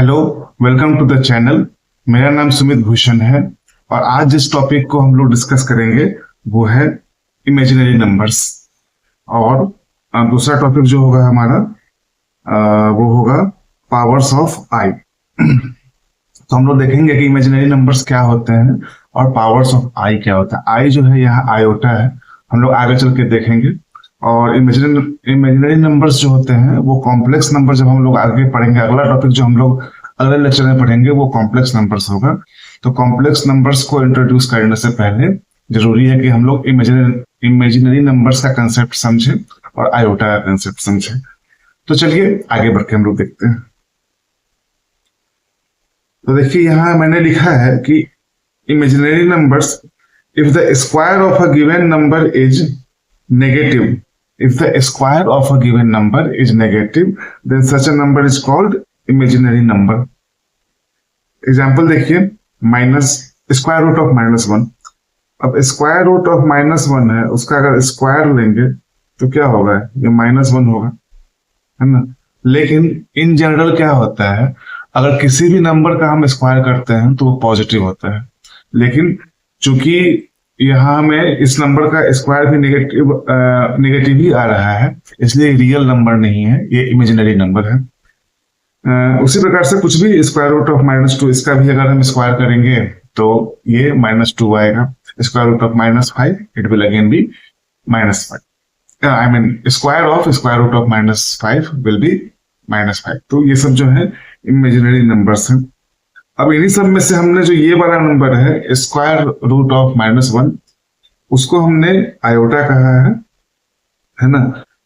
Hello, welcome to the channel. मेरा नाम सुमित भूषण है और आज जिस टॉपिक को हम लोग डिस्कस करेंगे वो है इमेजिनरी नंबर्स। और दूसरा टॉपिक जो होगा हमारा वो होगा पावर्स ऑफ आई। तो हम लोग देखेंगे कि इमेजिनरी नंबर्स क्या होते हैं और पावर्स ऑफ आई क्या होता है। आई जो है यहाँ आयोटा है, हम लोग आगे चल के देखेंगे। और इमेजिनरी नंबर्स जो होते हैं वो कॉम्प्लेक्स नंबर, जब हम लोग आगे पढ़ेंगे, अगला टॉपिक जो हम लोग अगले लेक्चर में पढ़ेंगे वो कॉम्प्लेक्स नंबर्स होगा। तो कॉम्प्लेक्स नंबर्स को इंट्रोड्यूस करने से पहले जरूरी है कि हम लोग इमेजिनरी नंबर्स का कंसेप्ट समझें और आयोटा का कंसेप्ट समझें। तो चलिए आगे बढ़ के हम लोग देखते हैं। तो देखिए यहाँ मैंने लिखा है कि imaginary numbers, if the square of a given number is negative, if the square of a given number is negative, then such a number is called imaginary number. Example देखिए, माइनस स्क्वायर रूट ऑफ -1। अब square root of -1 है, उसका अगर square लेंगे तो क्या होगा, ये -1 होगा, है ना। लेकिन इन जनरल क्या होता है, अगर किसी भी नंबर का हम स्क्वायर करते हैं तो वो पॉजिटिव होता है। लेकिन चूंकि यहाँ में इस नंबर का स्क्वायर भी नेगेटिव ही आ रहा है, इसलिए रियल नंबर नहीं है, ये इमेजिनरी नंबर है। उसी प्रकार से कुछ भी स्क्वायर रूट ऑफ -2, इसका भी अगर हम स्क्वायर करेंगे तो ये -2 आएगा। Square root of -5, it will again be -5। I mean square of -5 will be -5। तो ये सब जो है इमेजिनरी नंबर्स हैं। अब इन्हीं सब में से हमने जो ये वाला नंबर है स्क्वायर रूट ऑफ -1, उसको हमने आयोटा कहा है ना।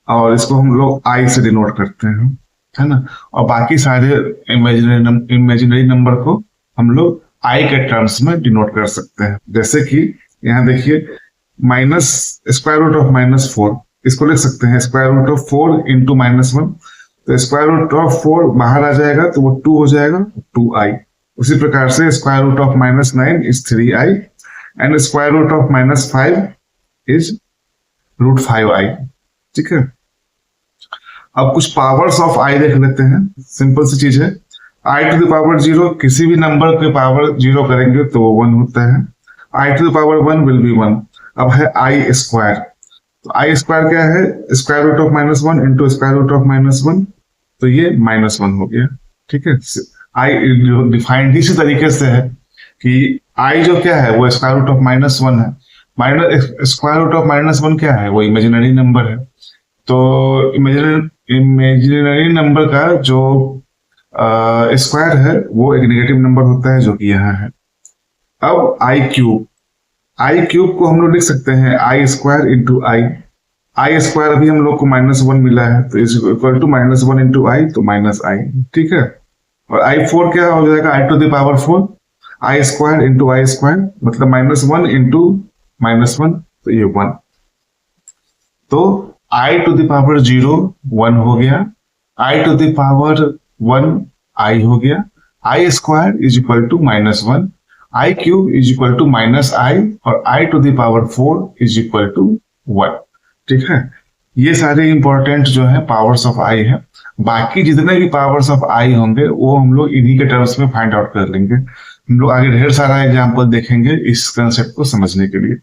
और इसको हम लोग आई से डिनोट करते हैं, है ना। और बाकी सारे इमेजिनरी नंबर को हम लोग आई के टर्म्स में डिनोट कर सकते हैं। जैसे कि यहाँ देखिए, माइनस स्क्वायर रूट ऑफ -4, इसको लिख सकते हैं स्क्वायर रूट ऑफ 4 इंटू -1। तो स्क्वायर रूट ऑफ 4 बाहर आ जाएगा तो वो 2 हो जाएगा, 2i। उसी प्रकार से square root of -9 is 3i and square root of -5 is √5i। ठीक है। अब कुछ पावर्स ऑफ आई देख लेते हैं। सिंपल सी चीज है, i टू द पावर 0, किसी भी नंबर के पावर 0 करेंगे तो वो 1 होता है। i to the power 1 will be 1। अब है आई स्क्वायर, तो आई स्क्वायर क्या है, square root of -1 into square root of -1, तो ये -1 हो गया। ठीक है। आई डिफाइंड इसी तरीके से है कि आई जो क्या है वो स्क्वायर रूट ऑफ -1 है। स्क्वायर रूट ऑफ -1 क्या है, वो इमेजिनरी नंबर है। तो इमेजिनरी नंबर का जो स्क्वायर है वो एक नेगेटिव नंबर होता है, जो कि यहाँ है। अब आई क्यूब को हम लोग लिख सकते हैं आई स्क्वायर इंटू आई स्क्वायर अभी हम लोग को -1 मिला है, तो इज इक्वल टू -1 इंटू आई, तो -i। ठीक है। और i4 क्या हो जाएगा, i to the power 4, i square into I square, मतलब -1 इंटू -1, तो ये 1। तो i टू द पावर 0 1 हो गया, i to the power 1 i हो गया, I square is equal to -1, I cube is equal to -i और i to the power 4 is equal to 1। ठीक है। ये सारे इंपॉर्टेंट जो है पावर्स ऑफ आई है। बाकी जितने भी पावर्स ऑफ आई होंगे वो हम लोग इन्हीं के टर्म्स में फाइंड आउट कर लेंगे। हम लोग आगे ढेर सारा एग्जांपल देखेंगे इस कंसेप्ट को समझने के लिए।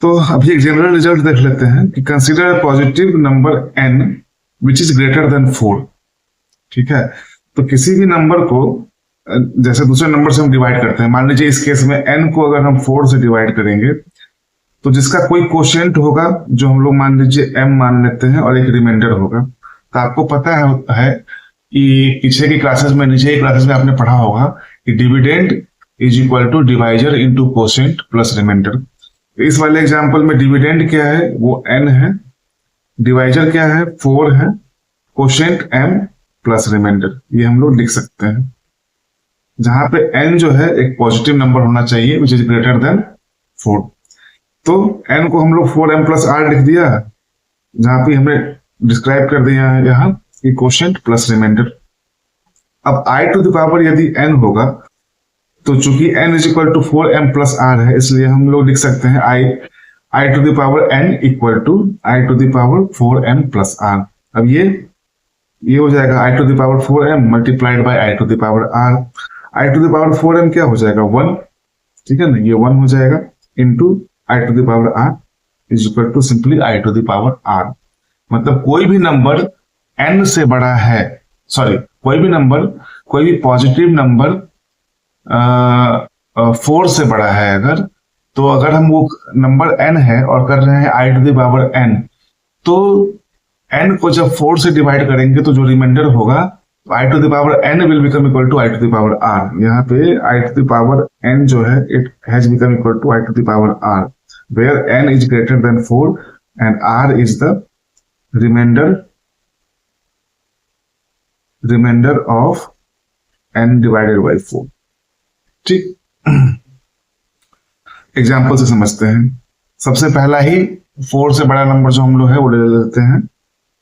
तो अभी एक जनरल रिजल्ट देख लेते हैं कि consider positive number n which is greater than 4। ठीक है। तो किसी भी नंबर को जैसे दूसरे नंबर से हम डिवाइड करते हैं, मान लीजिए इस केस में n को अगर हम 4 से डिवाइड करेंगे तो जिसका कोई क्वोशिएंट होगा, जो हम लोग मान लीजिए m मान लेते हैं, और एक रिमाइंडर होगा। तो आपको पता है कि पीछे की क्लासेस में, नीचे की क्लासेस में आपने पढ़ा होगा कि dividend is equal to divisor into quotient plus remainder. तो इस वाले एग्जांपल में डिविडेंड क्या है, वो n है, डिवाइजर क्या है, 4 है, क्वोशिएंट m प्लस रिमाइंडर, ये हम लोग लिख सकते हैं। जहां पे n जो है एक पॉजिटिव नंबर होना चाहिए विच इज ग्रेटर देन 4। तो n को हम लोग 4m प्लस r लिख दिया, जहां पे हमने डिस्क्राइब कर दिया है यहाँ कि क्वोशिएंट प्लस रिमाइंडर। अब i टू द पावर यदि n होगा तो चूंकि n is equal to 4m plus r है, इसलिए हम लोग लिख सकते हैं i to the power n equal to i to the power 4m plus r। अब ये ये हो जाएगा I to the power 4m multiplied by I to the power r। I to the power 4m क्या हो जाएगा 1, ठीक है ना, ये 1 हो जाएगा into I to the power r is equal to simply i to the power r। मतलब कोई भी नंबर n से बड़ा है, सॉरी कोई भी पॉजिटिव नंबर 4 से बड़ा है अगर, तो अगर हम वो नंबर n है और कर रहे हैं आई टू द पावर n, तो n को जब 4 से डिवाइड करेंगे तो जो रिमाइंडर होगा I to the power n will become equal to I to the power r। यहाँ पे I to the power n जो है it has become equal to I to the power r, where n is greater than 4 and r is the remainder of n divided by 4। ठीक, example से समझते हैं। सबसे पहला ही 4 से बड़ा नंबर जो हम लोग है वो ले लेते हैं,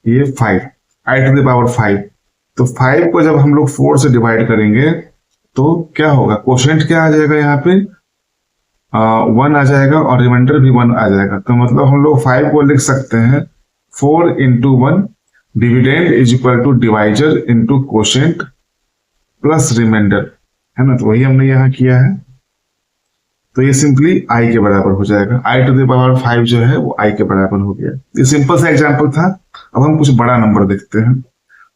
ये 5 आई टू द पावर 5। तो 5 को जब हम लोग 4 से डिवाइड करेंगे तो क्या होगा, कोशेंट क्या आ जाएगा यहाँ पे 1 आ जाएगा और रिमाइंडर भी 1 आ जाएगा। तो मतलब हम लोग 5 को लिख सकते हैं 4 into 1 dividend is equal to divisor into quotient plus remainder, है ना। तो वही हमने यहाँ किया है, तो ये सिंपली i के बराबर हो जाएगा। i टू द पावर 5 जो है वो i के बराबर हो गया। ये सिंपल सा एग्जांपल था। अब हम कुछ बड़ा नंबर देखते हैं,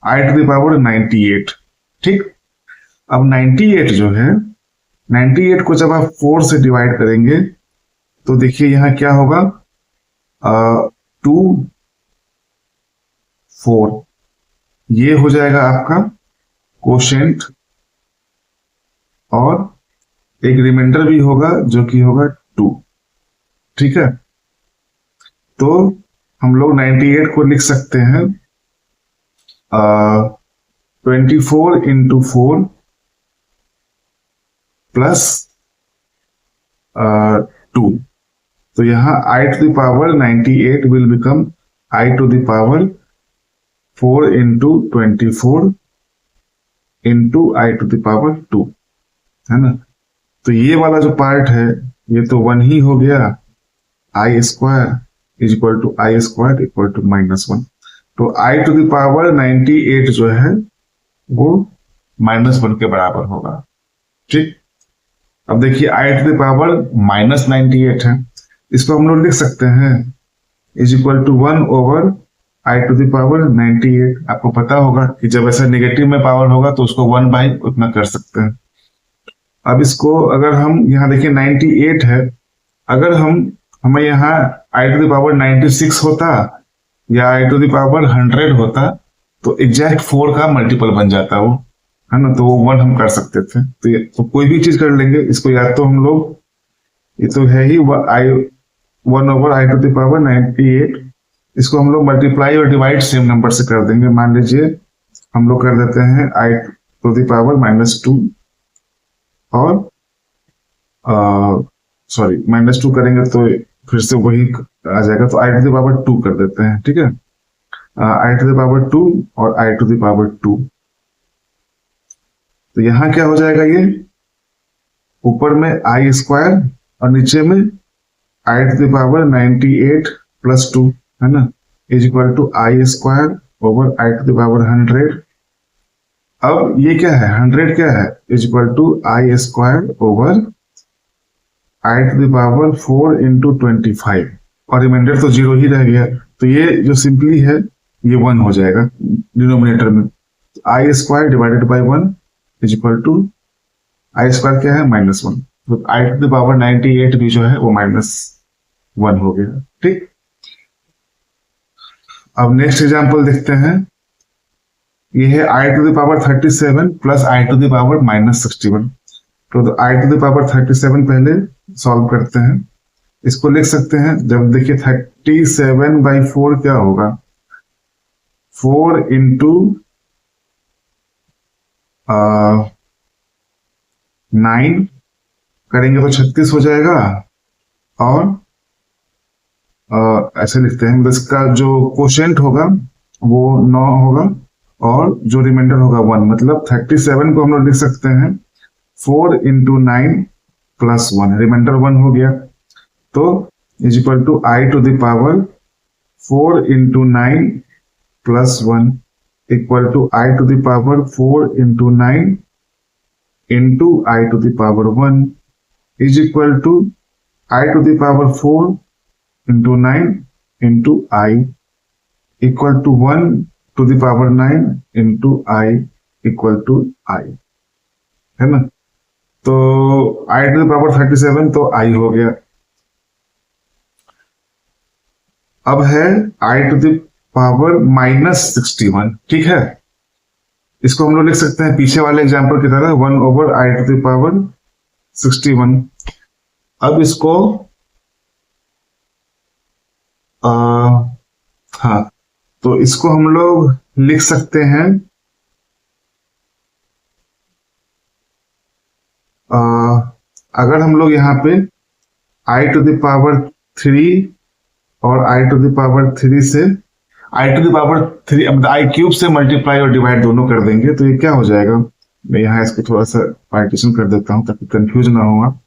i टू द पावर 98। ठीक, अब 98 जो है, 98 को जब आप 4 से डिवाइड करेंगे तो देखिए यहाँ क्या होगा 2 4, ये हो जाएगा आपका कोशेंट और एक रिमाइंडर भी होगा जो कि होगा 2। ठीक है, तो हम लोग 98 को लिख सकते हैं 24 इंटू 4 प्लस 2। तो यहाँ I to the power 98 will become I to the power 4 into 24 into I to the power 2, है ना। तो ये वाला जो पार्ट है ये तो 1 ही हो गया, I square is equal to I square equal to -1। तो आई टू द पावर 98 जो है वो -1 के बराबर होगा। ठीक, अब देखिए आई टू द पावर -98 है, इसको हम लोग लिख सकते हैं is equal to 1 over I to the power 98। आपको पता होगा कि जब ऐसा नेगेटिव में पावर होगा तो उसको 1 बाई उतना कर सकते हैं। अब इसको अगर हम यहाँ देखिए 98 है, अगर हमें यहाँ आई टू द पावर 96 होता या आई टू द पावर 100 होता तो एग्जैक्ट 4 का मल्टीपल बन जाता वो, है ना। तो वो 1 हम कर सकते थे। तो कोई भी चीज कर लेंगे इसको, या तो हम लोग, ये तो है ही 1 over I to the power 98, इसको हम लोग मल्टीप्लाई और डिवाइड सेम नंबर से कर देंगे। मान लीजिए हम लोग कर देते हैं आई टू द पावर -2 और सॉरी -2 करेंगे तो फिर से वही आ जाएगा, तो आई टू द पावर 2 कर देते हैं। ठीक है, आई टू द पावर 2 और आई टू द पावर 2। तो यहां क्या हो जाएगा, ये ऊपर में आई स्क्वायर और नीचे में आई टू द पावर 98 प्लस 2, है ना, is equal to I square over I to the power 100। अब ये क्या है 100 क्या है, is equal to I square over I to the power 4 into 25 और रिमाइंडर तो 0 ही रह गया। तो ये जो सिंपली है ये 1 हो जाएगा डिनोमिनेटर में। I square divided by 1 is equal to I square क्या है -1। तो आई टू द पावर 98 भी जो है वो -1 हो गया। ठीक, अब नेक्स्ट एग्जांपल देखते हैं। ये है I to the power 37 plus I to the power -61। तो आई टू द पावर 37 पहले सॉल्व करते हैं, इसको लिख सकते हैं। जब देखिए 37/4 क्या होगा, 4 इंटू 9 करेंगे तो 36 हो जाएगा। और ऐसे लिखते हैं, इसका जो कोशेंट होगा वो 9 होगा और जो रिमाइंडर होगा 1। मतलब 37 को हम लोग लिख सकते हैं 4 इंटू 9 प्लस 1, रिमाइंडर 1 हो गया। तो is equal to I to the power 4 into 9 plus 1 equal to I to the power 4 into 9 into I to the power 1 is equal to I to the power 4 into 9 into I equal to 1 to the power 9 into I equal to I, है ना। तो आई to the power 37 तो आई हो गया। अब है I to the power -61, ठीक है। इसको हम लोग लिख सकते हैं पीछे वाले एग्जांपल की तरह 1 over I to the power 61। अब इसको हाँ, तो इसको हम लोग लिख सकते हैं अगर हम लोग यहाँ पे आई टू द पावर 3 और आई टू द पावर 3 से आई टू द पावर 3 मतलब आई क्यूब से मल्टीप्लाई और डिवाइड दोनों कर देंगे तो ये क्या हो जाएगा। मैं यहाँ इसको थोड़ा सा पार्टीशन कर देता हूँ ताकि कंफ्यूज ना हो आप।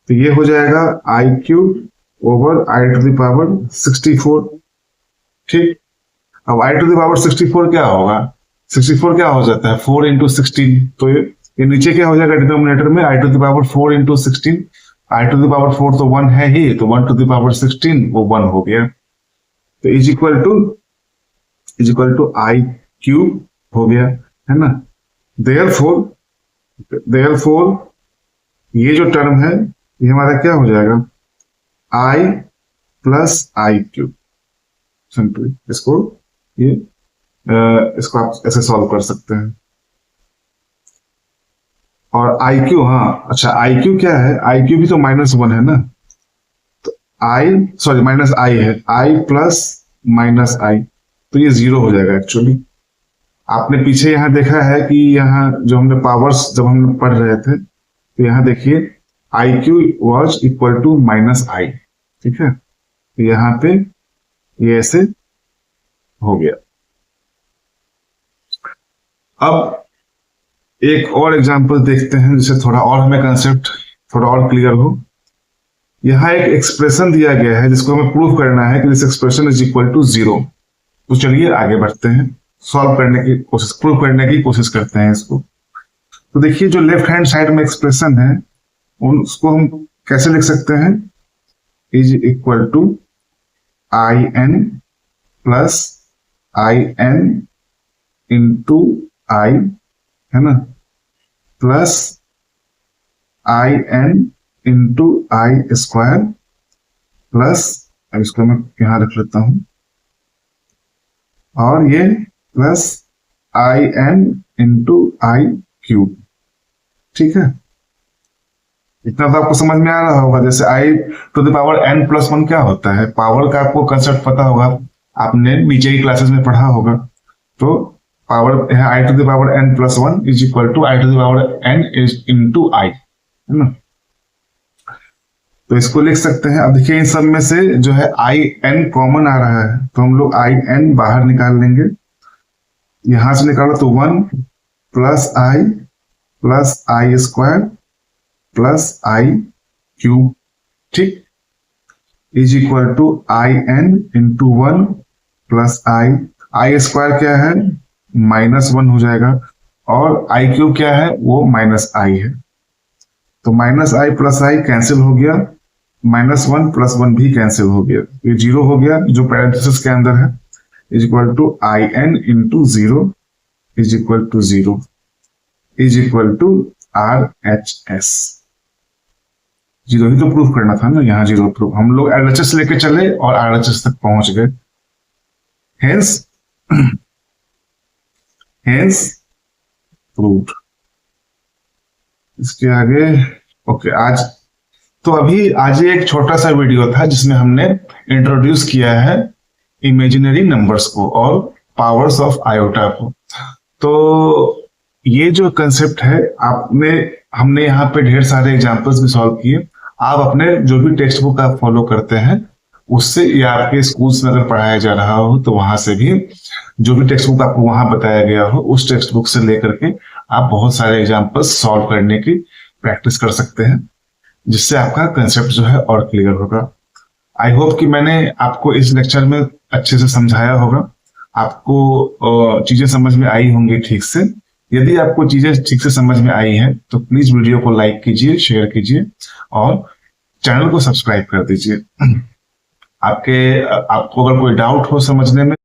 तो ये हो जाएगा I cube over I to the power 64, ठीक। अब आई टू द पावर 64 क्या होगा, 64 क्या हो जाता है 4 इंटू 16, तो ये नीचे क्या हो जाएगा डिनोमिनेटर में आई to the power 4 into 16, I to the power 4 तो 1 है ही, तो 1 टू द पावर 16 वो 1 हो गया। तो is equal to i cube हो गया, है ना। देयरफॉर ये जो टर्म है ये हमारा क्या हो जाएगा आई प्लस आई क्यूब। सिंपली इसको आप ऐसे सॉल्व कर सकते हैं। और आई क्यू, हाँ अच्छा आई क्यू क्या है, आई क्यू भी तो -1 है ना, तो माइनस आई है, आई प्लस माइनस आई, तो ये 0 हो जाएगा एक्चुअली। आपने पीछे यहाँ देखा है कि यहाँ जो हमने पावर्स जब हम पढ़ रहे थे तो यहाँ देखिए I cube was equal to minus I, ठीक है। तो यहाँ पे ये ऐसे हो गया। अब एक और एग्जांपल देखते हैं जिससे थोड़ा और हमें कंसेप्ट थोड़ा और क्लियर हो। यहाँ एक एक्सप्रेशन दिया गया है जिसको हमें प्रूव करना है कि this expression is equal to 0। तो चलिए आगे बढ़ते हैं, सॉल्व करने की कोशिश, प्रूव करने की कोशिश करते हैं इसको। तो देखिए जो लेफ्ट हैंड साइड में एक्सप्रेशन है उसको हम कैसे लिख सकते हैं, is equal to I N plus I N into I, है ना, plus I N into I square plus, अब इसको मैं यहां रख लेता हूं, और ये plus I N into I cube, ठीक है। इतना तो आपको समझ में आ रहा होगा। जैसे I to the power n plus 1 क्या होता है, पावर का आपको कंसेप्ट पता होगा, आपने नीचे की क्लासेस में पढ़ा होगा। तो पावर है I to the power n plus 1 is equal to I to the power n is into I, है ना। तो इसको लिख सकते हैं। अब देखिए इन सब में से जो है आई एन कॉमन आ रहा है तो हम लोग आई एन बाहर निकाल लेंगे। यहां से निकालो तो 1 plus i square plus i cube, ठीक, is equal to I N into 1 plus i square क्या है -1 हो जाएगा, और आई क्यूब क्या है वो माइनस आई है। तो minus I plus I cancel हो गया, -1 प्लस 1 भी कैंसिल हो गया, ये 0 हो गया जो पैरेंथेसिस के अंदर है, is equal to I N into 0 is equal to 0 is equal to RHS। 0 ही तो प्रूफ करना था ना, यहाँ 0 प्रूफ, हम लोग LHS लेके चले और RHS तक पहुंच गए। Hence proved. इसके आगे ओके आज ये एक छोटा सा वीडियो था जिसमें हमने इंट्रोड्यूस किया है इमेजिनरी नंबर्स को और पावर्स ऑफ आयोटा को। तो ये जो कंसेप्ट है हमने यहाँ पे ढेर सारे एग्जांपल्स भी सॉल्व किए। आप अपने जो भी टेक्स्ट बुक आप फॉलो करते हैं उससे, या आपके स्कूल्स में अगर पढ़ाया जा रहा हो तो वहां से भी जो भी टेक्स्ट बुक आपको वहां बताया गया हो उस टेक्स्ट बुक से लेकर के आप बहुत सारे एग्जांपल्स सॉल्व करने की प्रैक्टिस कर सकते हैं, जिससे आपका कंसेप्ट जो है और क्लियर होगा। आई होप कि मैंने आपको इस लेक्चर में अच्छे से समझाया होगा आपको चीजें समझ में आई होंगी ठीक से। यदि आपको चीजें ठीक से समझ में आई हैं तो प्लीज वीडियो को लाइक कीजिए, शेयर कीजिए और चैनल को सब्सक्राइब कर दीजिए। आपको अगर कोई डाउट हो समझने में